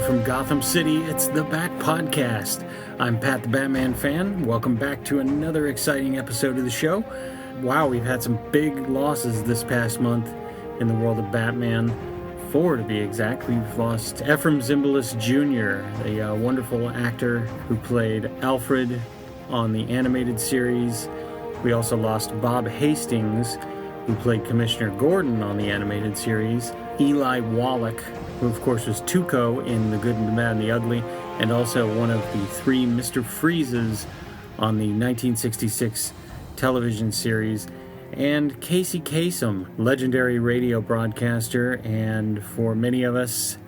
from Gotham City, it's the BatPodcast. I'm Pat the Batman fan. Welcome back to another exciting episode of the show. Wow, we've had some big losses this past month in the world of Batman. 4 to be exact. We've lost Ephraim Zimbalist Jr., a wonderful actor who played Alfred on the animated series. We also lost Bob Hastings, who played Commissioner Gordon on the animated series. Eli Wallach, who of course was Tuco in The Good and the Bad and the Ugly, and also one of the 3 Mr. Freezes on the 1966 television series. And Casey Kasem, legendary radio broadcaster, and for many of us,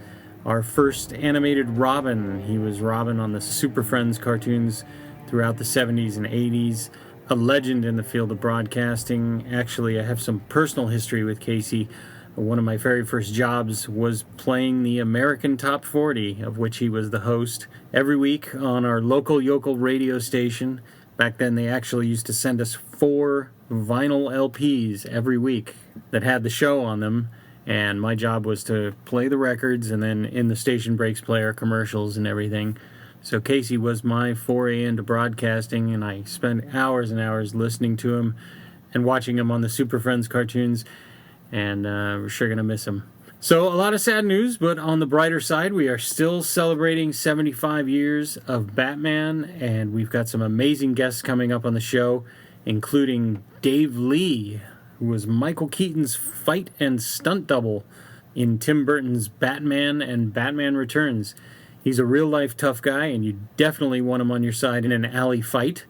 our first animated Robin. He was Robin on the Super Friends cartoons throughout the 70s and 80s. A legend in the field of broadcasting. Actually, I have some personal history with Casey. One of my very first jobs was playing the American Top 40, of which he was the host, every week on our local yokel radio station. Back then, they actually used to send us 4 vinyl LPs every week that had the show on them, and my job was to play the records and then in the station breaks play our commercials and everything. So Casey was my foray into broadcasting, and I spent hours and hours listening to him and watching him on the Super Friends cartoons, and we're sure going to miss him. So a lot of sad news, but on the brighter side, we are still celebrating 75 years of Batman, and we've got some amazing guests coming up on the show, including Dave Lee, who was Michael Keaton's fight and stunt double in Tim Burton's Batman and Batman Returns. He's a real-life tough guy, and you definitely want him on your side in an alley fight.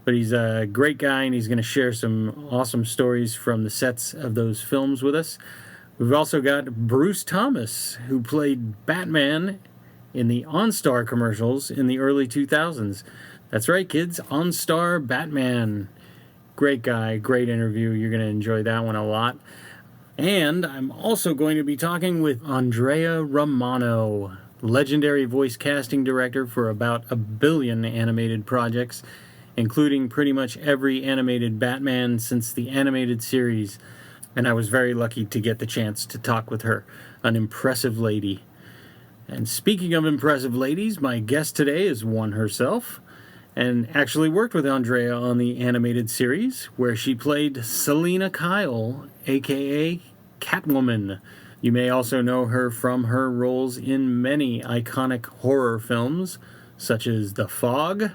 But he's a great guy, and he's going to share some awesome stories from the sets of those films with us. We've also got Bruce Thomas, who played Batman in the OnStar commercials in the early 2000s. That's right, kids, OnStar Batman. Great guy, great interview. You're going to enjoy that one a lot. And I'm also going to be talking with Andrea Romano, legendary voice casting director for about 1 billion animated projects, including pretty much every animated Batman since the animated series. And I was very lucky to get the chance to talk with her, an impressive lady. And speaking of impressive ladies, my guest today is one herself, and actually worked with Andrea on the animated series, where she played Selina Kyle AKA Catwoman. You may also know her from her roles in many iconic horror films, such as The Fog,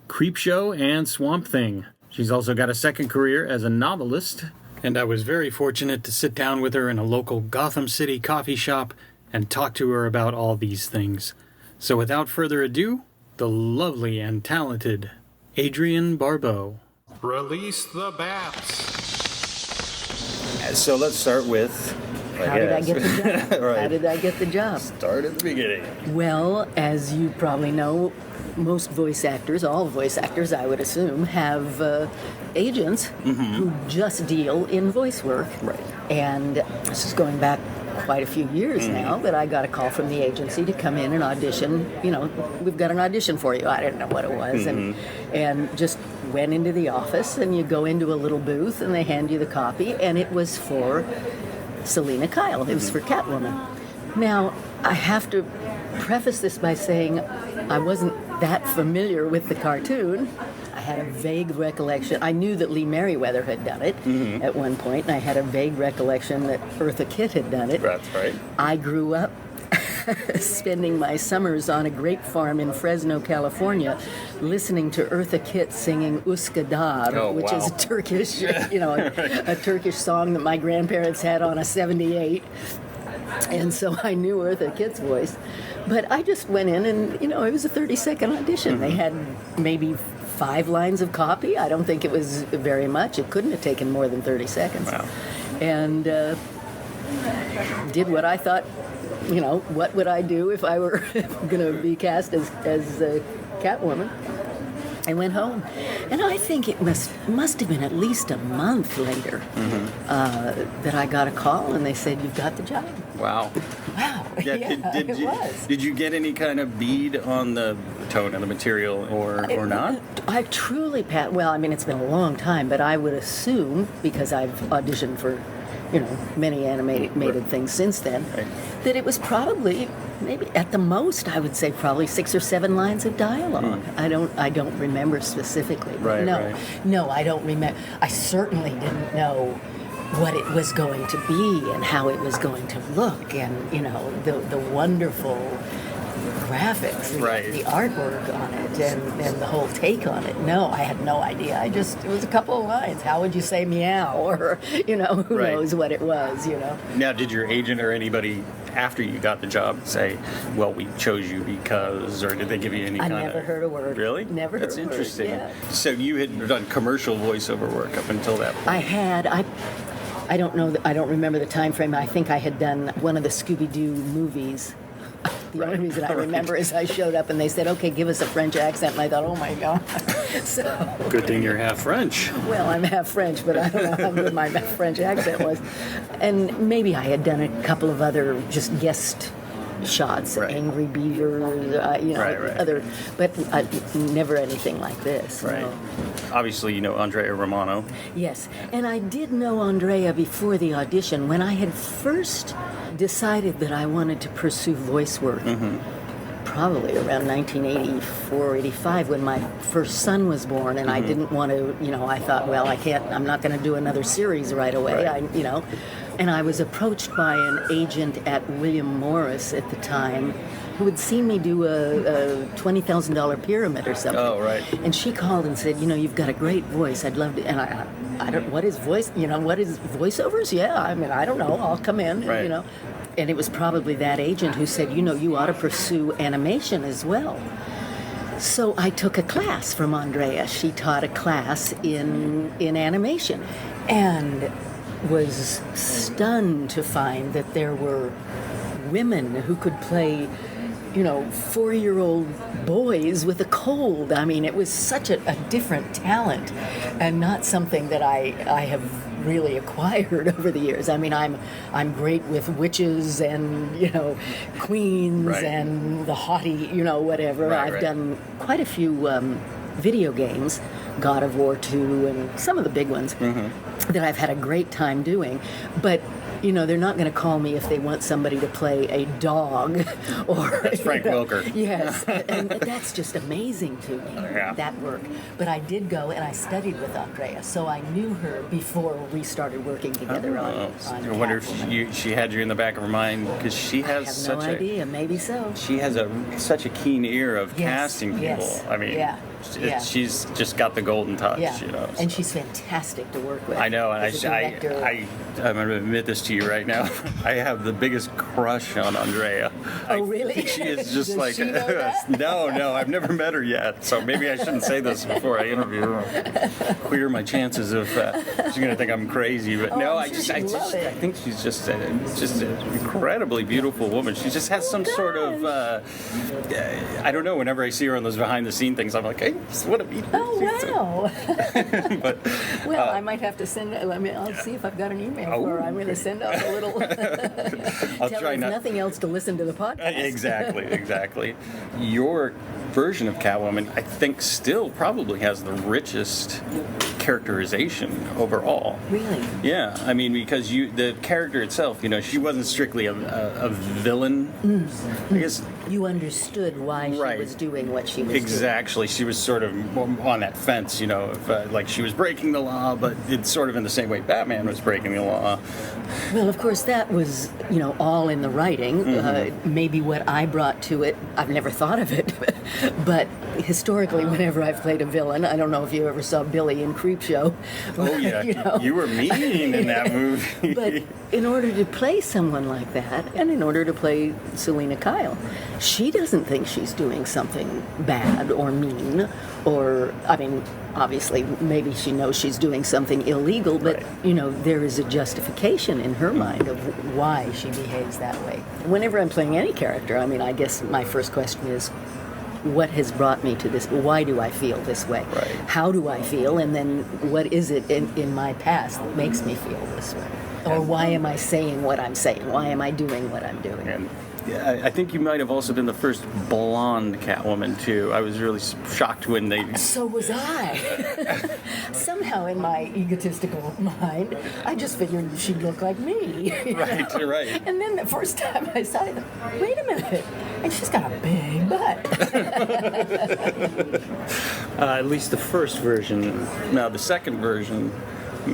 Creepshow, and Swamp Thing. She's also got a second career as a novelist, and I was very fortunate to sit down with her in a local Gotham City coffee shop and talk to her about all these things. So without further ado, the lovely and talented Adrienne Barbeau. Release the bats. So let's start with... How did I get the job? Right. How did I get the job? Start at the beginning. Well, as you probably know, most voice actors, all voice actors, I would assume, have agents who just deal in voice work. Right. And this is going back quite a few years now, but I got a call from the agency to come in and audition. You know, we've got an audition for you. I didn't know what it was, and just went into the office, and you go into a little booth, and they hand you the copy, and it was for Selina Kyle. It was for Catwoman. Now, I have to preface this by saying I wasn't that familiar with the cartoon. I had a vague recollection. I knew that Lee Merriweather had done it at one point, and I had a vague recollection that Eartha Kitt had done it. That's right. I grew up spending my summers on a grape farm in Fresno, California, listening to Eartha Kitt singing Uskadar, which is a Turkish, a Turkish song that my grandparents had on a 78. And so I knew Eartha Kitt's voice. But I just went in and, it was a 30-second audition. They had maybe 5 lines of copy. I don't think it was very much. It couldn't have taken more than 30 seconds. Wow. And did what I thought, what would I do if I were going to be cast as Catwoman? I went home, and I think it must have been at least a month later that I got a call, and they said, "You've got the job." Wow. Wow. Yeah, It was. Did you get any kind of bead on the tone of the material or not? I truly, Pat, well, I mean, it's been a long time, but I would assume, because I've auditioned for many animated things since then, that it was probably, maybe at the most, I would say probably 6 or 7 lines of dialogue. I don't remember specifically. Right, No, I don't remember. I certainly didn't know what it was going to be and how it was going to look, and the wonderful graphics, the artwork on it, and the whole take on it. No, I had no idea. It was a couple of lines. How would you say meow? Or, who knows what it was, Now, did your agent or anybody after you got the job say, well, we chose you because, or did they give you any kind of... I never heard a word. Really? Never heard a word. That's interesting. Yeah. So you had done commercial voiceover work up until that point? I had. I don't know. I don't remember the time frame. I think I had done one of the Scooby-Doo movies. The only reason I remember is I showed up and they said, okay, give us a French accent. And I thought, oh my God. So, good thing you're half French. Well, I'm half French, but I don't know how good my French accent was. And maybe I had done a couple of other just guest shots, Angry Beaver, other, but never anything like this. Right. No. Obviously, Andrea Romano. Yes, and I did know Andrea before the audition. When I had first decided that I wanted to pursue voice work, probably around 1984, 85, when my first son was born, and I didn't want to, I thought, well, I'm not going to do another series right away, and I was approached by an agent at William Morris at the time, who had seen me do a $20,000 pyramid or something. Oh, right. And she called and said, you've got a great voice. I'd love to. And I don't. What is voice? What is voiceovers? Yeah. I don't know. I'll come in. Right. And it was probably that agent who said, you ought to pursue animation as well. So I took a class from Andrea. She taught a class in animation, and was stunned to find that there were women who could play 4-year-old boys with a cold. I mean, it was such a different talent, and not something that I have really acquired over the years. I mean, I'm great with witches and queens and the haughty whatever. I've done quite a few video games, God of War 2 and some of the big ones that I've had a great time doing, but they're not going to call me if they want somebody to play a dog or... That's Frank Welker. Yes, and that's just amazing to me, that work. But I did go and I studied with Andrea, so I knew her before we started working together on I wonder if she had you in the back of her mind, because she has I have no idea, maybe so. She has such a keen ear of casting people. Yes. I mean... She's just got the golden touch, And she's fantastic to work with. I know, and I'm going to admit this to you right now. I have the biggest crush on Andrea. Oh, really? I think she is just Does she know that? No, I've never met her yet, so maybe I shouldn't say this before I interview her. Clear my chances of she's going to think I'm crazy, but no, I think she's just an incredibly beautiful woman. She just has some sort of I don't know. Whenever I see her on those behind the scene things, I'm like, hey, what a beautiful. Oh, wow. But I might have to send. I'll see if I've got an email for her. I'm going to send out a little. I'll tell try her not. Nothing else to listen to the podcast. Exactly. Your version of Catwoman, I think, still probably has the richest characterization overall. Really? Yeah, I mean, because the character itself, she wasn't strictly a villain. I guess you understood why she was doing what she was doing. Exactly. She was sort of on that fence, like she was breaking the law, but it's sort of in the same way Batman was breaking the law. Well, of course, that was, all in the writing. Maybe what I brought to it, I've never thought of it, but historically, whenever I've played a villain, I don't know if you ever saw Billy in Creepshow. Oh, yeah. You were mean in that movie. But in order to play someone like that, and in order to play Selina Kyle, she doesn't think she's doing something bad or mean, or, obviously, maybe she knows she's doing something illegal, but, there is a justification in her mind of why she behaves that way. Whenever I'm playing any character, I guess my first question is, what has brought me to this? Why do I feel this way? Right. How do I feel? And then what is it in my past that makes me feel this way? Or why am I saying what I'm saying? Why am I doing what I'm doing? And I think you might have also been the first blonde Catwoman, too. I was really shocked when they... So was I. Somehow somehow in my egotistical mind, I just figured she'd look like me. Right, right. And then the first time I saw it, I thought, wait a minute, and she's got a big butt. At least the first version. Now, the second version,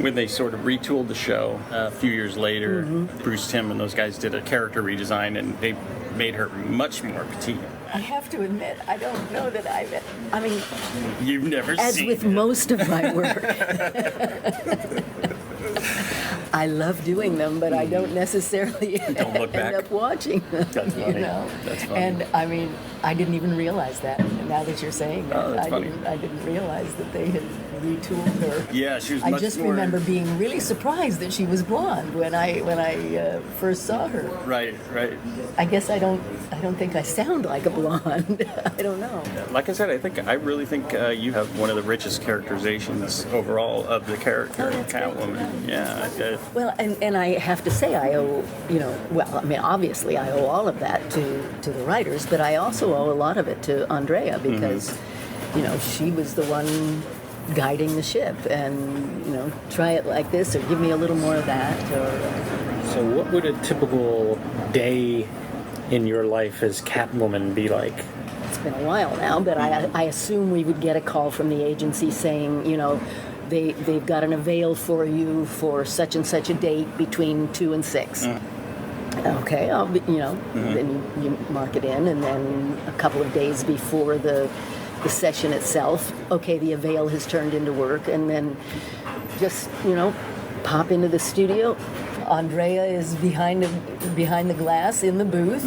when they sort of retooled the show a few years later, Bruce Timm and those guys did a character redesign, and they made her much more petite. I have to admit, I don't know that I mean, You've never as seen with it. most of my work, I love doing them, but I don't necessarily Don't look end back. up watching them. That's funny. You know? That's funny. And I mean, I didn't even realize that. Now that you're saying that, Oh, that's funny. I didn't realize that they had retooled her. Yeah, she was I much just more... remember being really surprised that she was blonde when I first saw her. Right, right. I guess I don't think I sound like a blonde. I don't know. Like I said, I really think you have one of the richest characterizations overall of the character, that's Catwoman. Yeah. Well, and I have to say I owe, obviously I owe all of that to the writers, but I also owe a lot of it to Andrea because, she was the one guiding the ship and, try it like this or give me a little more of that. So what would a typical day in your life as Catwoman be like? It's been a while now, but I assume we would get a call from the agency saying, they've got an avail for you for such and such a date between 2 and 6. Okay, I'll be, then you mark it in, and then a couple of days before the session itself, okay, the avail has turned into work, and then just, pop into the studio. Andrea is behind the glass in the booth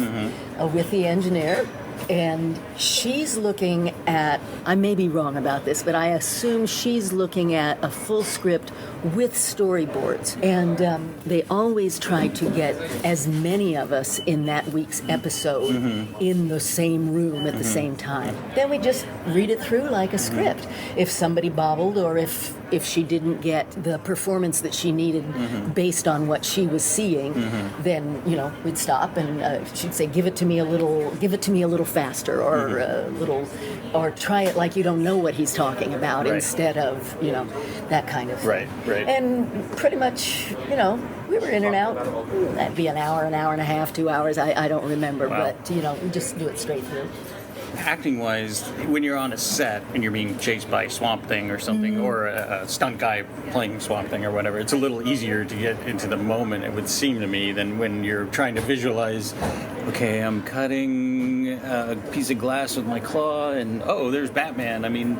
with the engineer. And she's looking at, I may be wrong about this, but I assume she's looking at a full script with storyboards. And they always try to get as many of us in that week's episode in the same room at the same time. Then we just read it through like a script. If somebody bobbled or if she didn't get the performance that she needed based on what she was seeing, then, we'd stop and she'd say, give it to me a little faster or try it like you don't know what he's talking about instead of, that kind of thing. Right. And pretty much, we were in and out. That'd be an hour and a half, 2 hours. I don't remember, Wow. but, we just do it straight through. Acting-wise, when you're on a set and you're being chased by Swamp Thing or something, or a stunt guy playing Swamp Thing or whatever, it's a little easier to get into the moment, it would seem to me, than when you're trying to visualize, okay, I'm cutting a piece of glass with my claw, and there's Batman. I mean...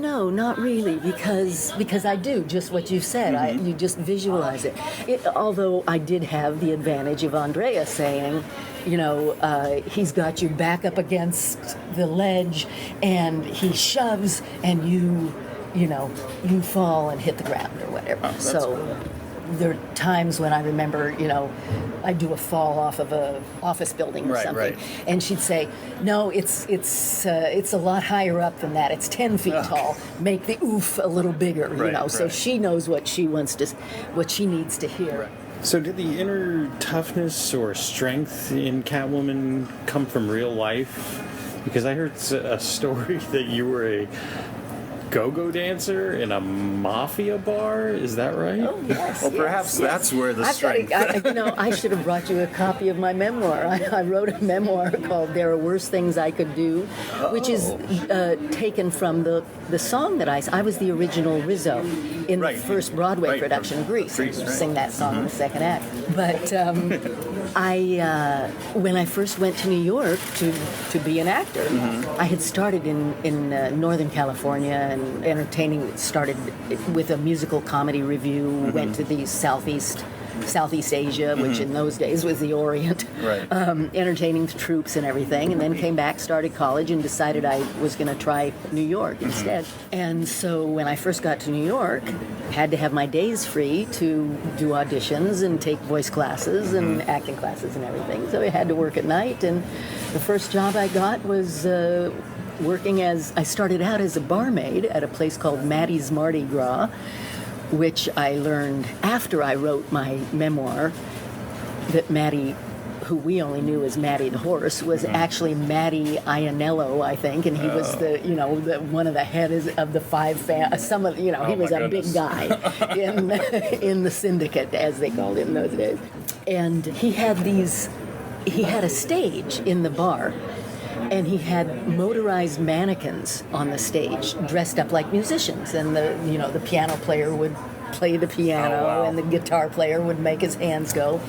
No, not really, because I do just what you said. You just visualize it. Although I did have the advantage of Andrea saying, he's got you back up against the ledge, and he shoves, and you fall and hit the ground or whatever. So there are times when I remember, I do a fall off of a office building or something, and she'd say, "No, it's a lot higher up than that. It's 10 feet tall. Make the oof a little bigger, So she knows what she needs to hear." Right. So did the inner toughness or strength in Catwoman come from real life? Because I heard a story that you were a go-go dancer in a mafia bar. Is that right? Oh, yes. Well, perhaps that's where the strength... I should have brought you a copy of my memoir. I wrote a memoir called There Are Worse Things I Could Do, which is taken from the song that I was the original Rizzo in the first Broadway production of Grease. I sing that song in the second act. But when I first went to New York to be an actor, I had started in Northern California and entertaining. Started with a musical comedy review. Went to the Southeast Asia, which in those days was the Orient. Entertaining the troops and everything, and then came back, started college, and decided I was going to try New York instead. And so when I first got to New York, had to have my days free to do auditions and take voice classes and acting classes and everything. So I had to work at night, and the first job I got was I started out as a barmaid at a place called Maddie's Mardi Gras, which I learned after I wrote my memoir that Maddie, who we only knew as Matty the horse, was actually Matty Iannello, I think, and he was one of the heads of the five he was a big guy in the syndicate, as they called it in those days. And he had a stage in the bar, and he had motorized mannequins on the stage dressed up like musicians, and the piano player would play the piano, and the guitar player would make his hands go,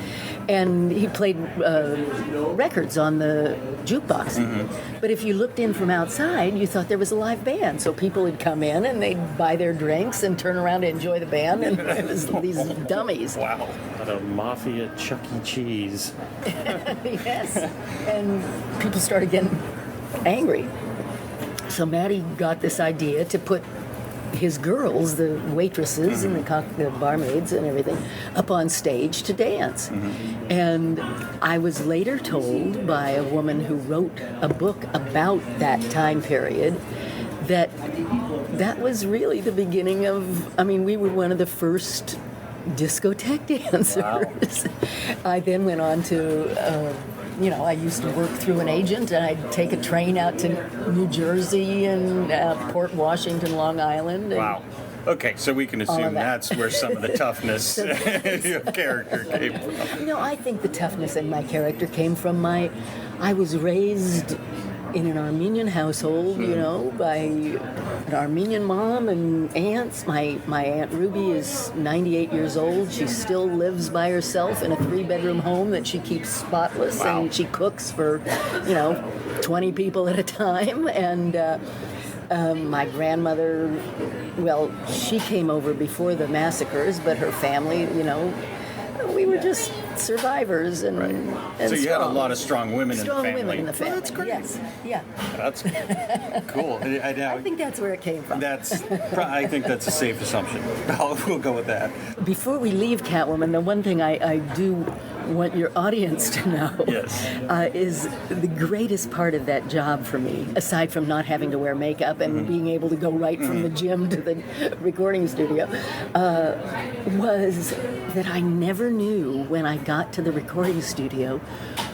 and he played records on the jukebox. But if you looked in from outside, you thought there was a live band, so people would come in and they'd buy their drinks and turn around to enjoy the band, and it was these dummies. Wow. What a mafia Chuck E. Cheese. Yes, and people started getting angry. So Matty got this idea to put his girls, the waitresses and the barmaids and everything, up on stage to dance. And I was later told by a woman who wrote a book about that time period that was really the beginning of, we were one of the first discotheque dancers. Wow. I then went on to I used to work through an agent, and I'd take a train out to New Jersey and Port Washington, Long Island. Wow. Okay, so we can assume that's where some of the toughness of character came from. No, I think the toughness in my character came from I was raised in an Armenian household, by an Armenian mom and aunts. My Aunt Ruby is 98 years old. She still lives by herself in a 3-bedroom home that she keeps spotless, and she cooks for, 20 people at a time. And my grandmother, she came over before the massacres, but her family, we were just survivors and so you had a lot of strong women in the family. Strong women in the family. Well, that's great. Yes. Yeah. That's cool. I think that's where it came from. I think that's a safe assumption. We'll go with that. Before we leave Catwoman, the one thing I do want your audience to know is the greatest part of that job for me, aside from not having to wear makeup and being able to go right from the gym to the recording studio, was that I never knew when I got to the recording studio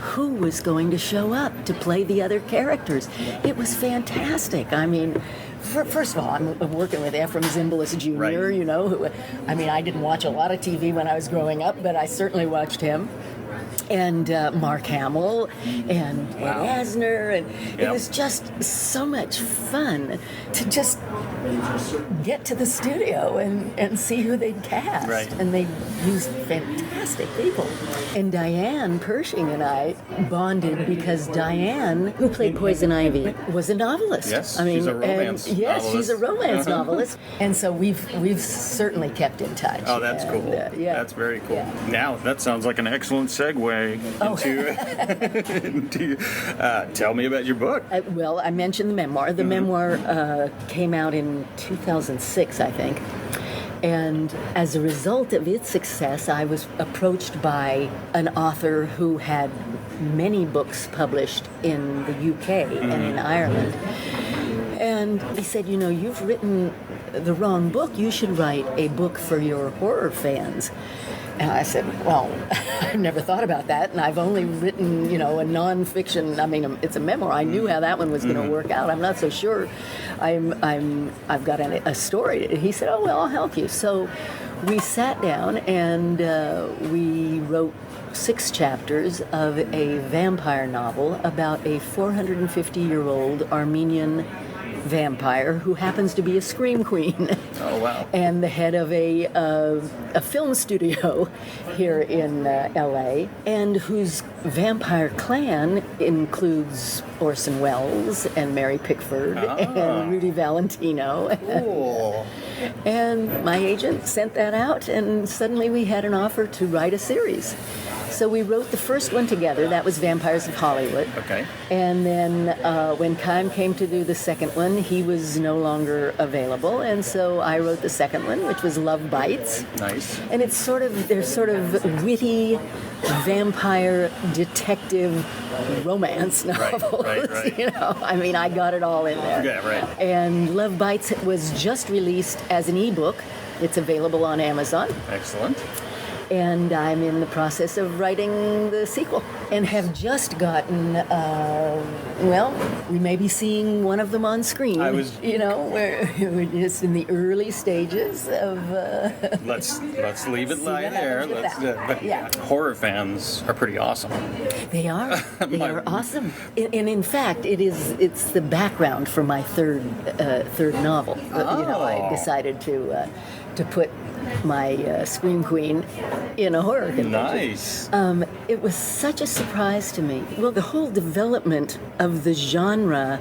who was going to show up to play the other characters. It was fantastic. First of all, I'm working with Ephraim Zimbalist Jr., who, I didn't watch a lot of TV when I was growing up, but I certainly watched him. And Mark Hamill and Ed Asner, and it was just so much fun to just get to the studio and see who they'd cast. Right. And they used fantastic people. And Diane Pershing and I bonded because Diane, who played Poison Ivy, was a novelist. Yes, she's a romance novelist. Yes, she's a romance novelist. And so we've certainly kept in touch. Oh, that's cool. That's very cool. Yeah. Now, that sounds like an excellent segue into tell me about your book. I mentioned the memoir. The memoir came out in 2006, I think. And as a result of its success, I was approached by an author who had many books published in the UK and in Ireland. And he said, you've written the wrong book. You should write a book for your horror fans. And I said, well, I've never thought about that, and I've only written, a nonfiction. It's a memoir. I knew how that one was going to work out. I'm not so sure. I've got a story. He said, oh, well, I'll help you. So we sat down and we wrote 6 chapters of a vampire novel about a 450-year-old Armenian vampire who happens to be a scream queen. Oh, wow. And the head of a film studio here in LA, and whose vampire clan includes Orson Welles and Mary Pickford and Rudy Valentino. Cool. And my agent sent that out, and suddenly we had an offer to write a series. So we wrote the first one together. That was Vampires of Hollywood. Okay. And then when Kyle came to do the second one, he was no longer available. And so I wrote the second one, which was Love Bites. Nice. And they're sort of witty vampire detective romance novels. Right. I got it all in there. Yeah, right. And Love Bites was just released as an ebook. It's available on Amazon. Excellent. and I'm in the process of writing the sequel, and have just gotten. We may be seeing one of them on screen. We're just in the early stages of. Let's leave it lie there. Horror fans are pretty awesome. They are. They are awesome. And in fact, it's the background for my third novel. I decided to put my Scream Queen in a horror convention. Nice. It was such a surprise to me. Well, the whole development of the genre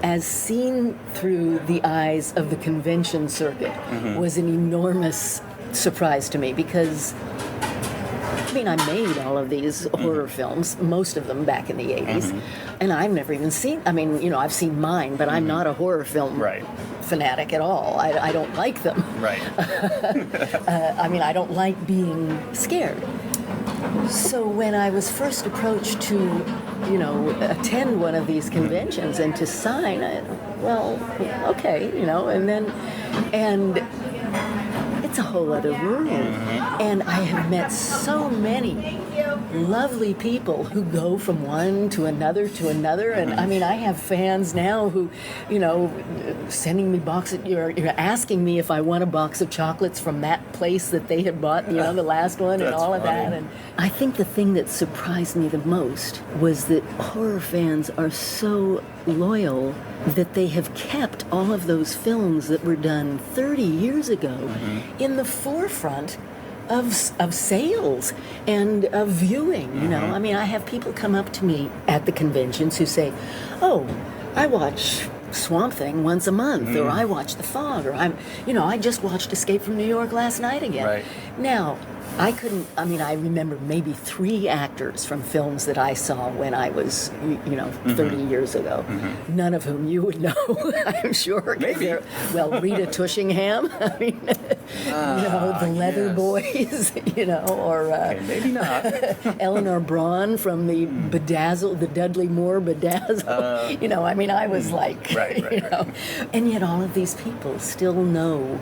as seen through the eyes of the convention circuit was an enormous surprise to me, because I made all of these horror films, most of them back in the 80s, and I've never even seen, I've seen mine, but I'm not a horror film fanatic at all. I don't like them. Right. I don't like being scared. So when I was first approached to, attend one of these conventions and to sign, okay, and it's a whole other world. And I have met so many lovely people who go from one to another to another. And I have fans now who, sending me boxes, you're asking me if I want a box of chocolates from that place that they had bought, the last one, and all of that. And I think the thing that surprised me the most was that horror fans are so loyal that they have kept all of those films that were done 30 years ago in the forefront of sales and of viewing. I have people come up to me at the conventions who say, "Oh, I watch Swamp Thing once a month," or "I watch The Fog," or I just watched Escape from New York last night again." Right. Now, I remember maybe 3 actors from films that I saw when I was, 30 years ago. None of whom you would know, I'm sure. Maybe. Rita Tushingham, the Leather Boys, or... maybe not. Eleanor Braun from the Dudley Moore Bedazzle. I was like, And yet all of these people still know,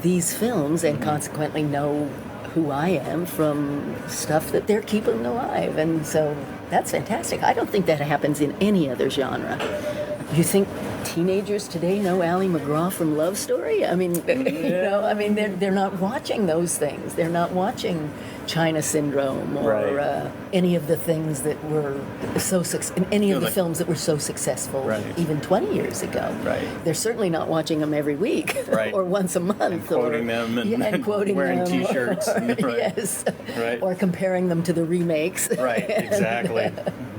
these films, and consequently know who I am from stuff that they're keeping alive. And so that's fantastic. I don't think that happens in any other genre. You think teenagers today know Ally McGraw from Love Story? They're not watching those things. They're not watching China Syndrome or any of the things that were films that were so successful even 20 years ago. Right. They're certainly not watching them every week or once a month. And quoting them and quoting wearing them, T-shirts. Yes. Right. Or comparing them to the remakes. Right, exactly.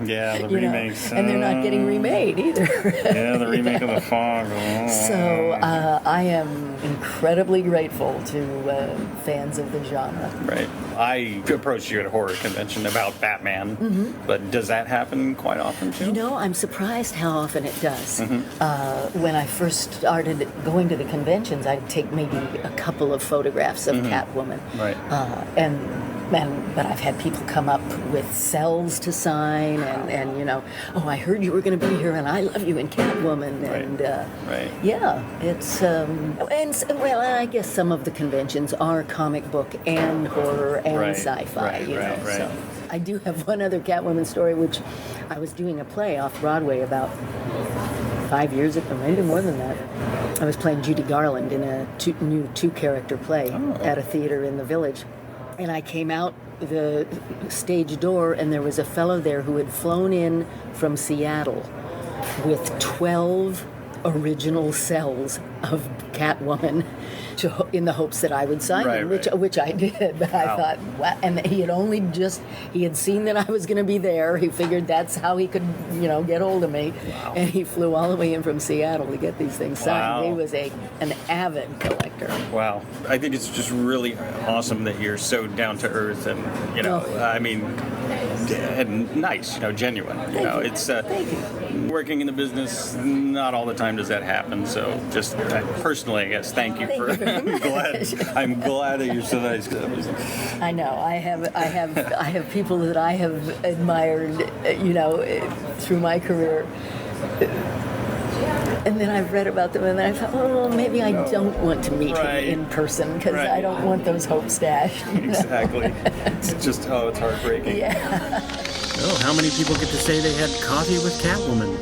Yeah, the remakes. And they're not getting remade either. The remake of The Fog. So I am incredibly grateful to fans of the genre. Right. I approached you at a horror convention about Batman, but does that happen quite often too? I'm surprised how often it does. When I first started going to the conventions, I'd take maybe a couple of photographs of Catwoman. Right. But I've had people come up with cells to sign, and I heard you were going to be here, and I love you in Catwoman, and it's I guess some of the conventions are comic book and horror and sci-fi, So I do have one other Catwoman story, which I was doing a play off Broadway about 5 years ago, maybe more than that. I was playing Judy Garland in a new 2-character play at a theater in the Village. And I came out the stage door, and there was a fellow there who had flown in from Seattle with 12 original cells of Catwoman in the hopes that I would sign them, which I did. But I thought, wow. And he had seen that I was going to be there. He figured that's how he could, get hold of me. Wow. And he flew all the way in from Seattle to get these things signed. He was an avid collector. Wow. I think it's just really awesome that you're so down to earth and, and nice, genuine. It's working in the business, not all the time does that happen. So just personally, I guess, thank you for I'm glad that you're so nice. I know. I have people that I have admired, through my career. And then I've read about them, and then I thought, oh, maybe I don't want to meet him in person because I don't want those hopes dashed. Exactly. It's just, it's heartbreaking. Yeah. Oh, how many people get to say they had coffee with Catwoman?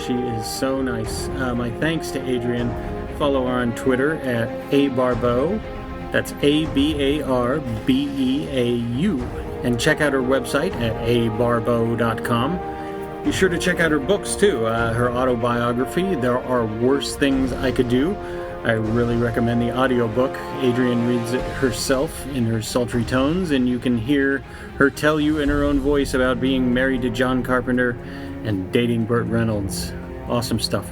She is so nice. My thanks to Adrienne. Follow her on Twitter at @abarbeau. That's ABARBEAU. And check out her website at abarbeau.com. Be sure to check out her books, too. Her autobiography, There Are Worse Things I Could Do. I really recommend the audiobook. Adrienne reads it herself in her sultry tones, and you can hear her tell you in her own voice about being married to John Carpenter and dating Burt Reynolds. Awesome stuff.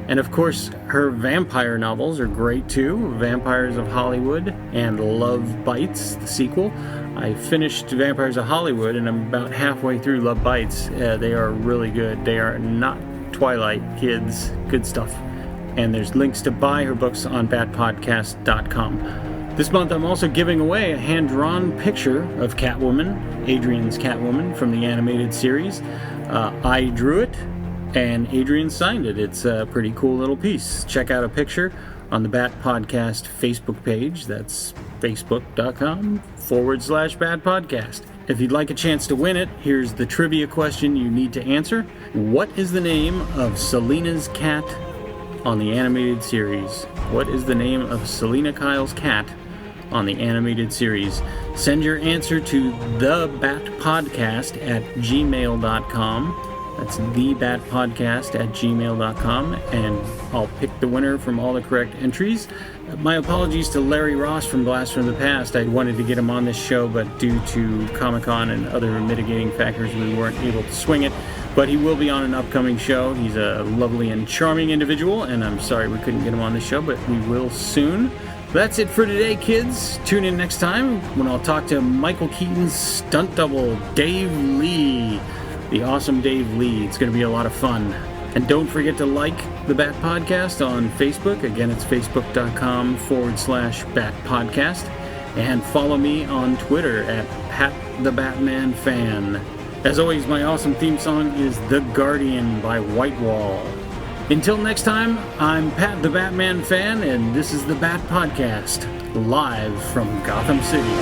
And of course, her vampire novels are great too. Vampires of Hollywood and Love Bites, the sequel. I finished Vampires of Hollywood and I'm about halfway through Love Bites. They are really good. They are not Twilight kids. Good stuff. And there's links to buy her books on BatPodcast.com. This month I'm also giving away a hand-drawn picture of Catwoman, Adrienne's Catwoman from the animated series. I drew it, and Adrienne signed it. It's a pretty cool little piece. Check out a picture on the Bat Podcast Facebook page. That's facebook.com/BatPodcast. If you'd like a chance to win it, here's the trivia question you need to answer. What is the name of Selina's cat on the animated series? What is the name of Selina Kyle's cat on the animated series? Send your answer to thebatpodcast@gmail.com. That's thebatpodcast@gmail.com, and I'll pick the winner from all the correct entries. My apologies to Larry Ross from Blast from the Past. I wanted to get him on this show, but due to Comic-Con and other mitigating factors, we weren't able to swing it. But he will be on an upcoming show. He's a lovely and charming individual, and I'm sorry we couldn't get him on the show, but we will soon. That's it for today, kids. Tune in next time when I'll talk to Michael Keaton's stunt double, Dave Lee. The awesome Dave Lee. It's going to be a lot of fun. And don't forget to like the Bat Podcast on Facebook. Again, it's facebook.com/BatPodcast. And follow me on Twitter at PatTheBatmanFan. As always, my awesome theme song is The Guardian by Whitewall. Until next time, I'm Pat the Batman Fan, and this is the Bat Podcast, live from Gotham City.